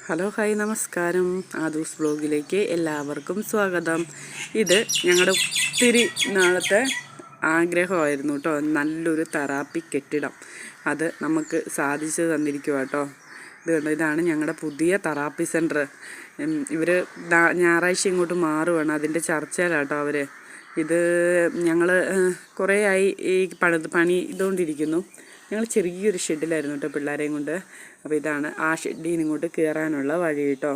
Hello hi നമസ്കാരം. ആദൂസ് ബ്ലോഗിലേക്ക് എല്ലാവർക്കും സ്വാഗതം. ഇത് ഞങ്ങളുടെ ഒത്തിരി നാളത്തെ ആഗ്രഹമായിരുന്നു കേട്ടോ, നല്ലൊരു തെറാപ്പി കെട്ടിടം. അത് നമുക്ക് സാധിച്ചു തന്നിരിക്കുക കേട്ടോ. ഇതാണ് ഞങ്ങളുടെ പുതിയ തെറാപ്പി സെൻറ്റർ. ഇവർ ഞായറാഴ്ച ഇങ്ങോട്ട് മാറുവാണ്, അതിൻ്റെ ചർച്ചയിലാട്ടോ അവർ. ഇത് ഞങ്ങൾ കുറേ ആയി ഈ പണി ഇതുകൊണ്ടിരിക്കുന്നു. ഞങ്ങൾ ചെറിയൊരു ഷെഡിലായിരുന്നു കേട്ടോ പിള്ളേരെയും കൊണ്ട്. അപ്പോൾ ഇതാണ് ആ ഷെഡിൽ നിന്ന് ഇങ്ങോട്ട് കയറാനുള്ള വഴി കേട്ടോ.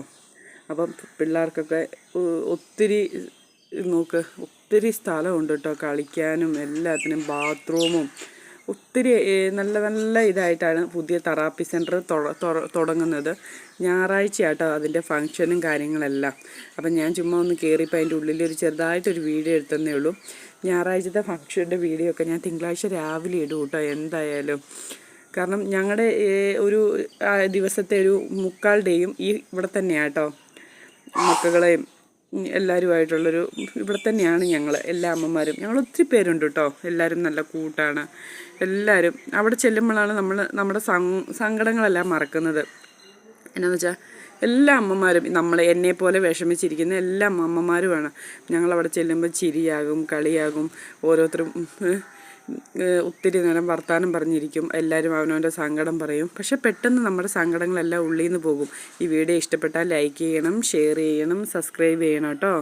അപ്പം പിള്ളേർക്കൊക്കെ ഒത്തിരി ഒത്തിരി സ്ഥലമുണ്ട് കേട്ടോ, കളിക്കാനും എല്ലാത്തിനും. ബാത്റൂമും ഒത്തിരി നല്ല നല്ല ഇതായിട്ടാണ് പുതിയ തെറാപ്പി സെൻറ്റർ തുടങ്ങുന്നത്. ഞായറാഴ്ചയാട്ടോ അതിൻ്റെ ഫങ്ഷനും കാര്യങ്ങളെല്ലാം. അപ്പം ഞാൻ ചുമ്മാ ഒന്ന് കയറിയപ്പോൾ അതിൻ്റെ ഉള്ളിലൊരു ചെറുതായിട്ടൊരു വീഡിയോ എടുത്തതേ ഉള്ളൂ. ഞായറാഴ്ചത്തെ ഫങ്ഷൻ്റെ വീഡിയോ ഒക്കെ ഞാൻ തിങ്കളാഴ്ച രാവിലെ ഇടും കേട്ടോ എന്തായാലും. കാരണം ഞങ്ങളുടെ ഒരു ദിവസത്തെ ഒരു 3/4 ഡേയും ഇവിടെ തന്നെയാണ് കേട്ടോ. മക്കളെയും എല്ലാവരുമായിട്ടുള്ളൊരു ഇവിടെ തന്നെയാണ് ഞങ്ങൾ, എല്ലാ അമ്മമാരും. ഞങ്ങൾ ഒത്തിരി പേരുണ്ട് കേട്ടോ, എല്ലാവരും നല്ല കൂട്ടാണ്. എല്ലാവരും അവിടെ ചെല്ലുമ്പോഴാണ് നമ്മുടെ സങ്കടങ്ങളെല്ലാം മറക്കുന്നത്. എന്നാന്ന് വെച്ചാൽ എല്ലാ അമ്മമാരും എന്നെപ്പോലെ വിഷമിച്ചിരിക്കുന്ന എല്ലാ അമ്മമാരുമാണ്. ഞങ്ങളവിടെ ചെല്ലുമ്പോൾ ചിരിയാകും, കളിയാകും, ഓരോരുത്തരും ഒത്തിരി നേരം വർത്തമാനം പറഞ്ഞിരിക്കും. എല്ലാവരും അവനവൻ്റെ സങ്കടം പറയും. പക്ഷെ പെട്ടെന്ന് നമ്മുടെ സങ്കടങ്ങളെല്ലാം ഉള്ളിൽ നിന്ന് പോകും. ഈ വീഡിയോ ഇഷ്ടപ്പെട്ടാൽ ലൈക്ക് ചെയ്യണം, ഷെയർ ചെയ്യണം, സബ്സ്ക്രൈബ് ചെയ്യണം കേട്ടോ.